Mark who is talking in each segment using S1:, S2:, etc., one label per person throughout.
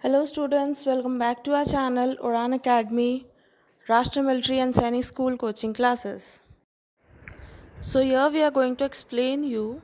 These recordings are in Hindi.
S1: Hello students, welcome back to our channel Uran Academy, Rashtra Military and Sainik School coaching classes. So here we are going to explain you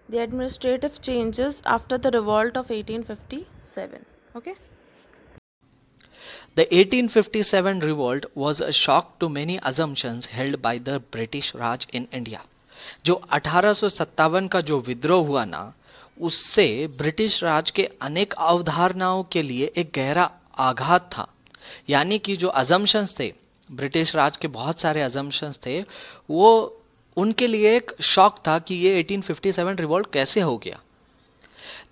S1: the administrative changes after the revolt of 1857. Okay?
S2: The 1857 revolt was a shock to many assumptions held by the British Raj in India. जो 1857 का जो विद्रोह हुआ ना, उससे ब्रिटिश राज के अनेक अवधारणाओं के लिए एक गहरा आघात था। यानी कि जो अजम्पशंस थे, ब्रिटिश राज के बहुत सारे अजम्पशंस थे, वो उनके लिए एक शॉक था कि ये 1857 रिवोल्ट कैसे हो गया।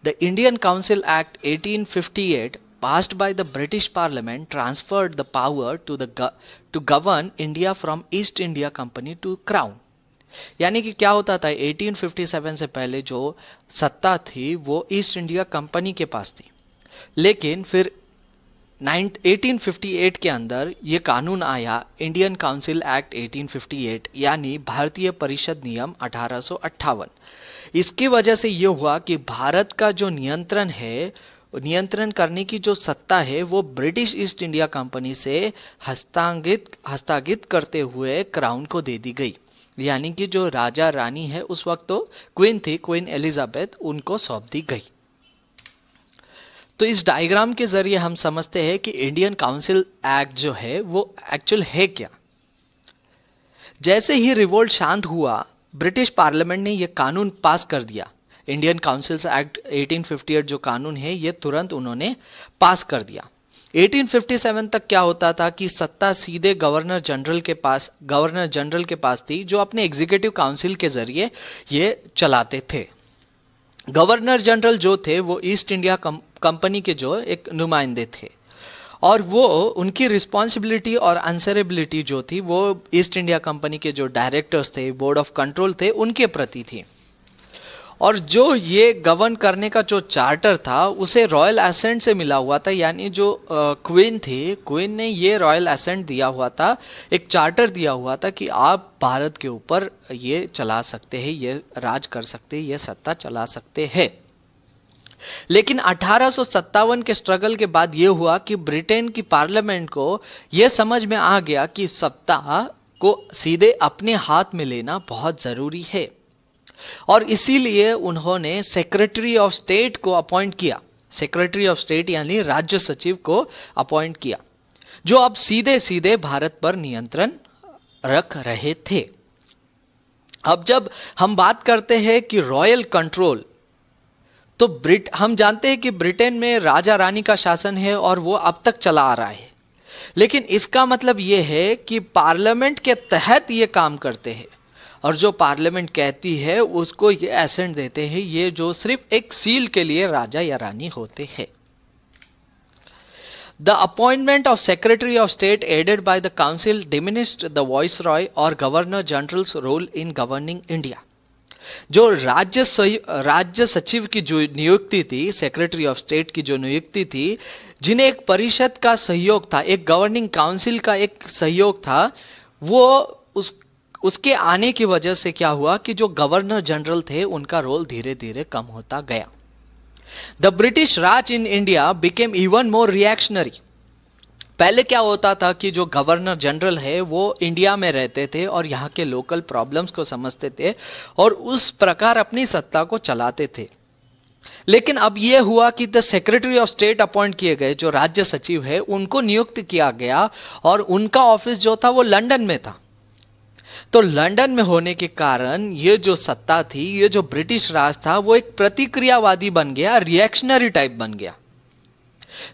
S2: The Indian Council Act 1858 passed by the British Parliament transferred the power to govern India from East India Company to Crown. यानी कि क्या होता था, 1857 से पहले जो सत्ता थी वो ईस्ट इंडिया कंपनी के पास थी, लेकिन फिर 1858 के अंदर ये कानून आया, इंडियन काउंसिल एक्ट 1858, यानी भारतीय परिषद नियम 1858। इसकी वजह से ये हुआ कि भारत का जो नियंत्रण करने की जो सत्ता है वो ब्रिटिश ईस्ट इंडिया कंपनी से हस्तांतरित करते हुए क्राउन को दे दी गई। यानी कि जो राजा रानी है, उस वक्त तो क्वीन थी, क्वीन एलिजाबेथ, उनको सौंप दी गई। तो इस डायग्राम के जरिए हम समझते हैं कि इंडियन काउंसिल एक्ट जो है वो एक्चुअल है क्या। जैसे ही रिवोल्ट शांत हुआ, ब्रिटिश पार्लियामेंट ने यह कानून पास कर दिया। इंडियन काउंसिल एक्ट 1858 जो कानून है ये तुरंत उन्होंने पास कर दिया। 1857 तक क्या होता था कि सत्ता सीधे गवर्नर जनरल के पास थी, जो अपने एग्जीक्यूटिव काउंसिल के जरिए ये चलाते थे। गवर्नर जनरल जो थे वो ईस्ट इंडिया कंपनी के जो एक नुमाइंदे थे, और वो उनकी रिस्पॉन्सिबिलिटी और आंसरेबिलिटी जो थी वो ईस्ट इंडिया कंपनी के जो डायरेक्टर्स थे, बोर्ड ऑफ कंट्रोल थे, उनके प्रति थी। और जो ये गवर्न करने का जो चार्टर था उसे रॉयल एसेंट से मिला हुआ था। यानी जो क्वीन थी, क्वीन ने ये रॉयल एसेंट दिया हुआ था, एक चार्टर दिया हुआ था कि आप भारत के ऊपर ये चला सकते हैं, ये राज कर सकते हैं, ये सत्ता चला सकते हैं। लेकिन 1857 के स्ट्रगल के बाद ये हुआ कि ब्रिटेन की पार्लियामेंट को ये समझ में आ गया कि सत्ता को सीधे अपने हाथ में लेना बहुत जरूरी है, और इसीलिए उन्होंने सेक्रेटरी ऑफ स्टेट को अपॉइंट किया। सेक्रेटरी ऑफ स्टेट यानी राज्य सचिव को अपॉइंट किया, जो अब सीधे सीधे भारत पर नियंत्रण रख रहे थे। अब जब हम बात करते हैं कि रॉयल कंट्रोल, तो हम जानते हैं कि ब्रिटेन में राजा रानी का शासन है और वो अब तक चला आ रहा है। लेकिन इसका मतलब ये है कि पार्लियामेंट के तहत ये काम करते हैं, और जो पार्लियामेंट कहती है उसको ये एसेंट देते हैं, ये जो सिर्फ एक सील के लिए राजा या रानी होते हैं। The appointment of secretary of state aided by the council diminished the viceroy और governor general's role in governing India. जो राज्य सचिव की जो नियुक्ति थी, सेक्रेटरी ऑफ स्टेट की जो नियुक्ति थी, जिन्हें एक परिषद का सहयोग था, एक गवर्निंग काउंसिल का एक सहयोग था, वो उसके आने की वजह से क्या हुआ कि जो गवर्नर जनरल थे उनका रोल धीरे धीरे कम होता गया। The British Raj in India became even more reactionary. पहले क्या होता था कि जो गवर्नर जनरल है वो इंडिया में रहते थे और यहाँ के लोकल प्रॉब्लम्स को समझते थे और उस प्रकार अपनी सत्ता को चलाते थे। लेकिन अब यह हुआ कि the secretary of state appoint किए गए, जो राज्य सचिव है, उनको नियुक्त किया गया, और उनका ऑफिस जो था वो लंदन में था। तो लंदन में होने के कारण ये जो सत्ता थी, ये जो ब्रिटिश राज था, वो एक प्रतिक्रियावादी बन गया, रिएक्शनरी टाइप बन गया।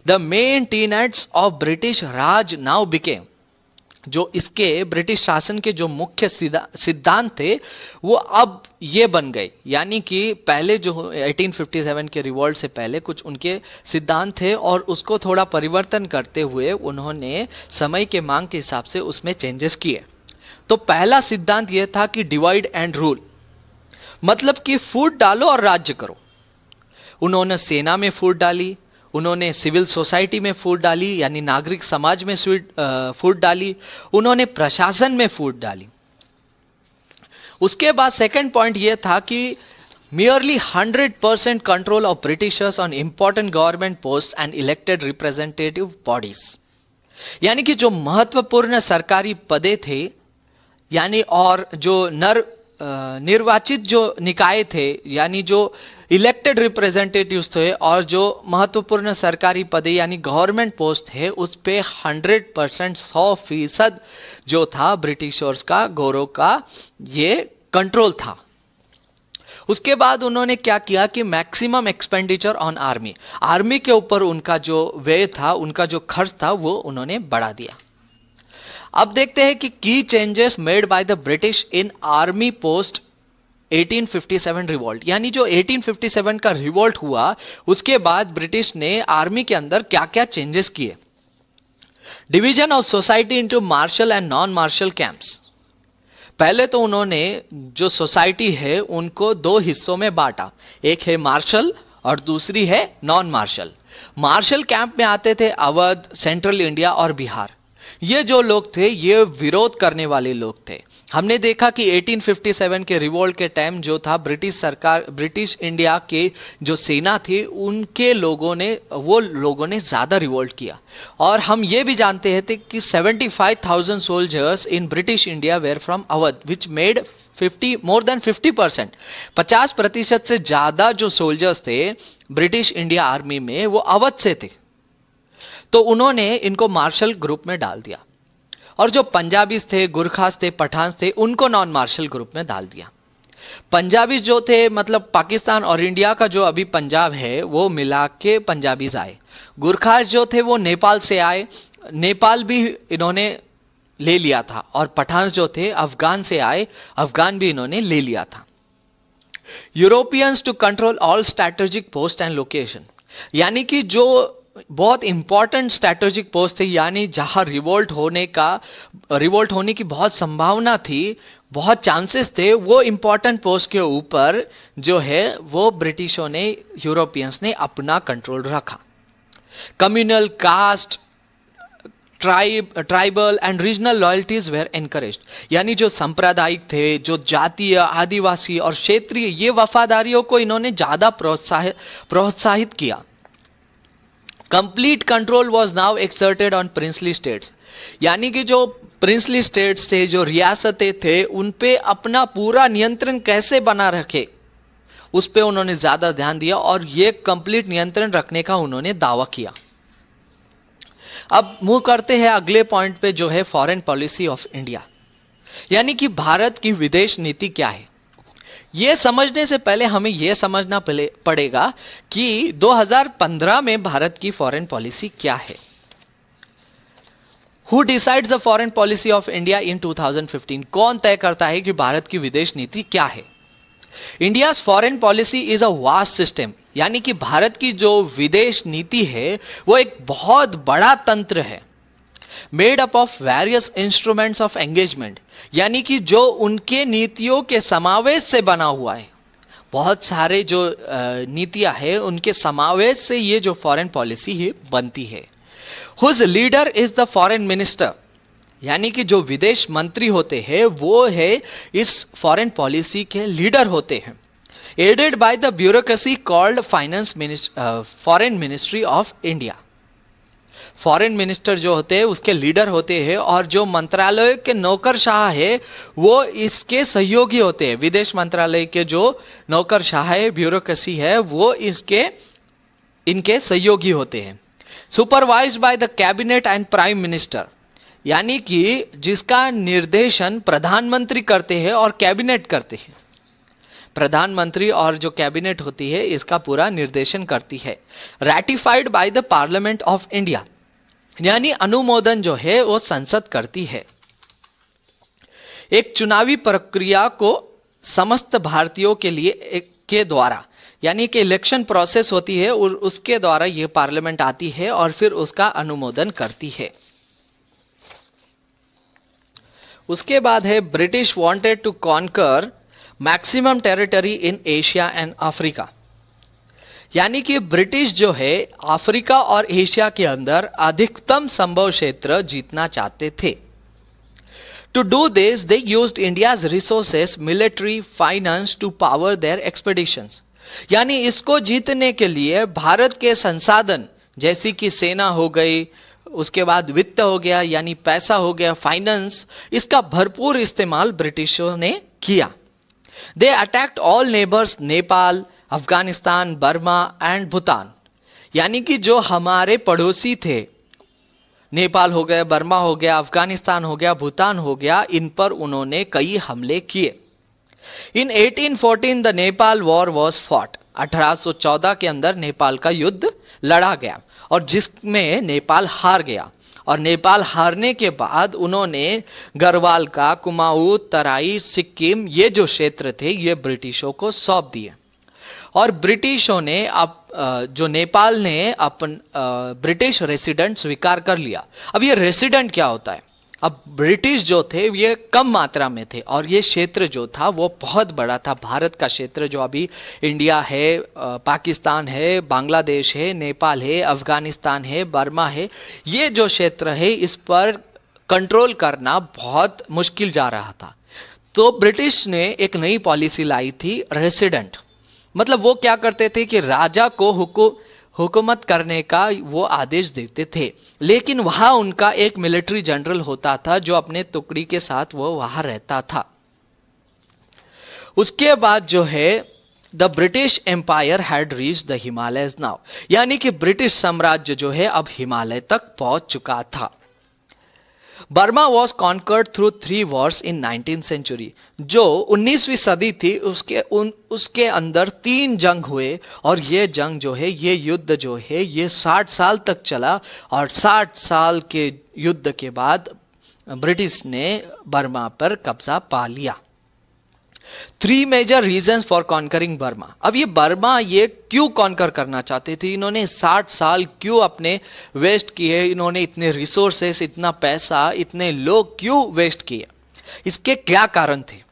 S2: The main tenets of British Raj now became, जो इसके ब्रिटिश शासन के जो मुख्य सिद्धांत थे वो अब ये बन गए। यानी कि पहले जो 1857 के रिवोल्ट से पहले कुछ उनके सिद्धांत थे, और उसको थोड़ा परिवर्तन करते हुए उन्होंने समय के मांग के हिसाब से उसमें चेंजेस किए। तो पहला सिद्धांत यह था कि डिवाइड एंड रूल, मतलब कि फूट डालो और राज्य करो। उन्होंने सेना में फूट डाली, उन्होंने सिविल सोसाइटी में फूट डाली, यानी नागरिक समाज में फूट डाली, उन्होंने प्रशासन में फूट डाली। उसके बाद सेकंड पॉइंट यह था कि merely 100% control of Britishers on important government posts and elected representative bodies। यानी कि जो महत्वपूर्ण सरकारी पदे थे, यानी और जो निर्वाचित जो निकाय थे, यानी जो इलेक्टेड रिप्रेजेंटेटिव्स थे, और जो महत्वपूर्ण सरकारी पदे यानी गवर्नमेंट पोस्ट थे, उस पे 100% 100% जो था ब्रिटिशर्स का, गौरव का ये कंट्रोल था। उसके बाद उन्होंने क्या किया कि मैक्सिमम एक्सपेंडिचर ऑन आर्मी के ऊपर उनका जो व्यय था, उनका जो खर्च था, वो उन्होंने बढ़ा दिया। अब देखते हैं कि की changes made by the British in army post 1857 revolt, यानी जो 1857 का रिवोल्ट हुआ उसके बाद ब्रिटिश ने आर्मी के अंदर क्या क्या चेंजेस किए। Division of society into martial and non martial camps. पहले तो उन्होंने जो सोसाइटी है उनको दो हिस्सों में बांटा, एक है मार्शल और दूसरी है नॉन मार्शल। मार्शल कैंप में आते थे अवध, सेंट्रल इंडिया और बिहार। ये जो लोग थे ये विरोध करने वाले लोग थे। हमने देखा कि 1857 के रिवोल्ट के टाइम जो था ब्रिटिश सरकार, ब्रिटिश इंडिया के जो सेना थी उनके लोगों ने ज्यादा रिवोल्ट किया। और हम ये भी जानते थे कि 75,000 soldiers in British India were from Awadh, which made more than 50%, 50% से ज्यादा जो सोल्जर्स थे ब्रिटिश इंडिया आर्मी में वो अवध से थे। तो उन्होंने इनको मार्शल ग्रुप में डाल दिया, और जो पंजाबीज थे, गुरखास थे, पठान थे, उनको नॉन मार्शल ग्रुप में डाल दिया। पंजाबीज जो थे, मतलब पाकिस्तान और इंडिया का जो अभी पंजाब है वो मिला के पंजाबीज आए। गुरखास जो थे वो नेपाल से आए, नेपाल भी इन्होंने ले लिया था। और पठान जो थे अफगान से आए, अफगान भी इन्होंने ले लिया था। Europeans to control all strategic post and location, यानी कि जो बहुत इंपॉर्टेंट स्ट्रैटेजिक पोस्ट थे, यानी जहां रिवोल्ट होने की बहुत संभावना थी, बहुत चांसेस थे, वो इंपॉर्टेंट पोस्ट के ऊपर जो है वो ब्रिटिशों ने, यूरोपियंस ने अपना कंट्रोल रखा। Communal, caste, tribal and regional loyalties were encouraged, यानी जो सांप्रदायिक थे, जो जातीय, आदिवासी और क्षेत्रीय, ये वफादारियों को इन्होंने ज्यादा प्रोत्साहित किया। Complete control was now exerted on princely states, यानी कि जो प्रिंसली स्टेट्स थे, जो रियासतें थे, उन पे अपना पूरा नियंत्रण कैसे बना रखे उस पे उन्होंने ज्यादा ध्यान दिया, और ये कंप्लीट नियंत्रण रखने का उन्होंने दावा किया। अब मूव करते हैं अगले पॉइंट पे, जो है फॉरेन पॉलिसी ऑफ इंडिया, यानी कि भारत की विदेश नीति क्या है। यह समझने से पहले हमें यह समझना पड़ेगा कि 2015 में भारत की फॉरेन पॉलिसी क्या है। Who decides the foreign policy of India in 2015, कौन तय करता है कि भारत की विदेश नीति क्या है। India foreign policy is a vast system, यानी कि भारत की जो विदेश नीति है वो एक बहुत बड़ा तंत्र है। Made up of various instruments of engagement, यानी कि जो उनके नीतियों के समावेश से बना हुआ है। बहुत सारे जो नीतियां हैं उनके समावेश से ये जो फॉरेन पॉलिसी है बनती है। Whose leader is the foreign minister, यानी कि जो विदेश मंत्री होते हैं वो है इस फॉरेन पॉलिसी के लीडर होते हैं। Aided by the bureaucracy called foreign ministry of India. Foreign minister जो होते हैं उसके लीडर होते हैं, और जो मंत्रालय के नौकरशाह है वो इसके सहयोगी होते हैं। विदेश मंत्रालय के जो नौकरशाह है, ब्यूरोक्रेसी है, वो इनके सहयोगी होते हैं। Supervised by the cabinet and prime minister, यानी कि जिसका निर्देशन प्रधानमंत्री करते हैं और कैबिनेट करते हैं। प्रधानमंत्री और जो कैबिनेट होती है इसका पूरा निर्देशन करती है। Ratified by the parliament of India, यानी अनुमोदन जो है वो संसद करती है। एक चुनावी प्रक्रिया को समस्त भारतीयों के लिए के द्वारा, यानी कि इलेक्शन प्रोसेस होती है और उसके द्वारा ये पार्लियामेंट आती है और फिर उसका अनुमोदन करती है। उसके बाद है British wanted to conquer maximum territory in Asia and Africa, यानी कि ब्रिटिश जो है अफ्रीका और एशिया के अंदर अधिकतम संभव क्षेत्र जीतना चाहते थे। To do this, they used India's resources, military, finance to power their expeditions. यानी इसको जीतने के लिए भारत के संसाधन जैसी कि सेना हो गई, उसके बाद वित्त हो गया यानी पैसा हो गया, फाइनेंस, इसका भरपूर इस्तेमाल ब्रिटिशों ने किया. They attacked all neighbors, Nepal, Afghanistan, Burma and Bhutan. यानी कि जो हमारे पड़ोसी थे, नेपाल हो गया, बर्मा हो गया, अफगानिस्तान हो गया, भूटान हो गया, इन पर उन्होंने कई हमले किए. इन 1814 the Nepal war was fought. 1814 के अंदर नेपाल का युद्ध लड़ा गया और जिसमें नेपाल हार गया. और नेपाल हारने के बाद उन्होंने गढ़वाल का, कुमाऊं, तराई, सिक्किम, ये जो क्षेत्र थे ये ब्रिटिशों को सौंप दिए. और ब्रिटिशों ने जो नेपाल ने अपन ब्रिटिश रेसिडेंट स्वीकार कर लिया. अब ये रेसिडेंट क्या होता है? अब ब्रिटिश जो थे ये कम मात्रा में थे और ये क्षेत्र जो था वो बहुत बड़ा था. भारत का क्षेत्र जो अभी इंडिया है, पाकिस्तान है, बांग्लादेश है, नेपाल है, अफगानिस्तान है, बर्मा है, ये जो क्षेत्र है इस पर कंट्रोल करना बहुत मुश्किल जा रहा था. तो ब्रिटिश ने एक नई पॉलिसी लाई थी, रेसिडेंट. मतलब वो क्या करते थे कि राजा को हुकूमत करने का वो आदेश देते थे, लेकिन वहां उनका एक मिलिट्री जनरल होता था जो अपने टुकड़ी के साथ वो वहां रहता था. उसके बाद जो है the British empire had reached the Himalayas now. यानी कि ब्रिटिश साम्राज्य जो है अब हिमालय तक पहुंच चुका था. Burma was conquered through 3 wars in 19th century. जो 19वीं सदी थी उसके अंदर 3 जंग हुए और ये जंग जो है, ये युद्ध जो है ये 60 साल तक चला. और 60 साल के युद्ध के बाद ब्रिटिश ने बर्मा पर कब्जा पा लिया. 3 major reasons for conquering Burma. अब ये बर्मा ये क्यों कॉन्कर करना चाहते थे? इन्होंने 60 साल क्यों अपने वेस्ट किए? इन्होंने इतने रिसोर्सेस, इतना पैसा, इतने लोग क्यों वेस्ट किए? इसके क्या कारण थे?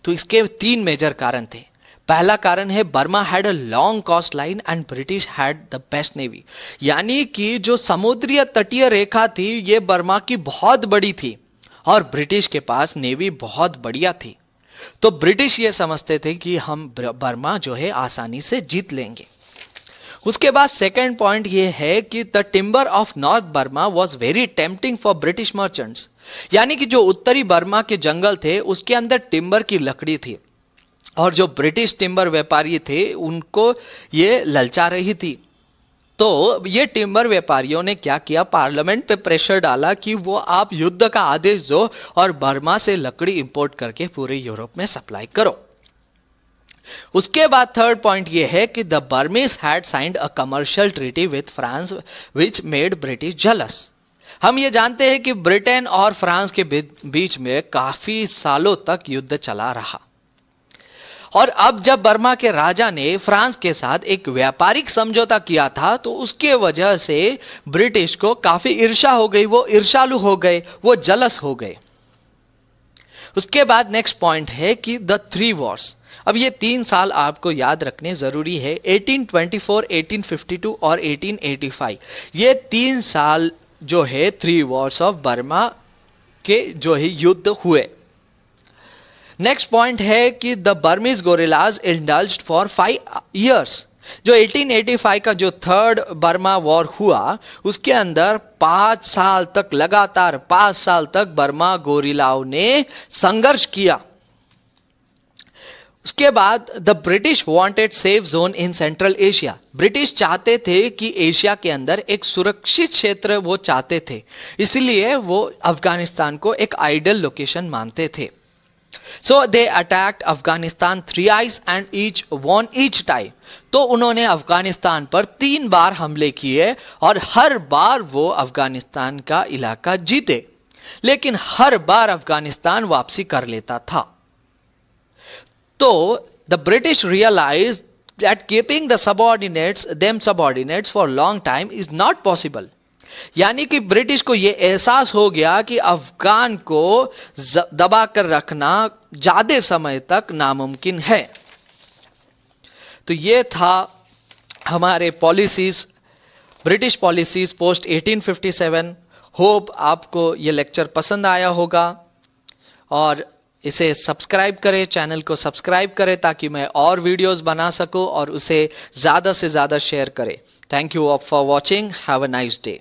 S2: तो इसके 3 मेजर कारण थे. पहला कारण है Burma had a long coast line and British had the best navy. यानी कि जो समुद्रीय तटीय रेखा थी ये बर्मा की बहुत बड़ी थी और ब्रिटिश के पास नेवी बहुत बढ़िया थी. तो ब्रिटिश ये समझते थे कि हम बर्मा जो है आसानी से जीत लेंगे. उसके बाद सेकंड पॉइंट ये है कि the timber of north Burma was very tempting for British merchants. यानी कि जो उत्तरी बर्मा के जंगल थे उसके अंदर टिम्बर की लकड़ी थी और जो ब्रिटिश टिम्बर व्यापारी थे उनको ये ललचा रही थी. तो ये टिम्बर व्यापारियों ने क्या किया? पार्लियामेंट पे प्रेशर डाला कि वो आप युद्ध का आदेश दो और बर्मा से लकड़ी इंपोर्ट करके पूरे यूरोप में सप्लाई करो. उसके बाद थर्ड पॉइंट ये है कि the Burmese had signed a commercial treaty with France which made British jealous. हम ये जानते हैं कि ब्रिटेन और फ्रांस के बीच में काफी सालों तक युद्ध चला रहा और अब जब बर्मा के राजा ने फ्रांस के साथ एक व्यापारिक समझौता किया था तो उसके वजह से ब्रिटिश को काफी ईर्ष्या हो गई. वो ईर्ष्यालु हो गए, वो जलस हो गए. उसके बाद नेक्स्ट पॉइंट है कि द 3 वॉर्स. अब ये 3 साल आपको याद रखने जरूरी है. 1824, 1852 और 1885. ये 3 साल जो है 3 वॉर्स ऑफ बर्मा के जो है युद्ध हुए. नेक्स्ट पॉइंट है कि the Burmese gorillas indulged for 5 years. जो 1885 का जो थर्ड बर्मा वॉर हुआ उसके अंदर 5 साल तक, लगातार 5 साल तक बर्मा गोरिल्लाओं ने संघर्ष किया. उसके बाद the British wanted safe zone in central Asia. British चाहते थे कि एशिया के अंदर एक सुरक्षित क्षेत्र वो चाहते थे, इसलिए वो अफगानिस्तान को एक आइडियल लोकेशन मानते थे. So they attacked Afghanistan thrice and won each time. तो उन्होंने अफगानिस्तान पर 3 बार हमले किए और हर बार वो अफगानिस्तान का इलाका जीते, लेकिन हर बार अफगानिस्तान वापसी कर लेता था. तो the British realized that keeping the subordinates for long time is not possible. यानी कि ब्रिटिश को यह एहसास हो गया कि अफगान को दबा कर रखना ज्यादा समय तक नामुमकिन है. तो ये था हमारे policies, British policies post 1857. Hope आपको ये लेक्चर पसंद आया होगा. और इसे सब्सक्राइब करें, चैनल को सब्सक्राइब करें ताकि मैं और वीडियोस बना सकूं और उसे ज़्यादा से ज़्यादा शेयर करें। Thank you for watching. Have a nice day.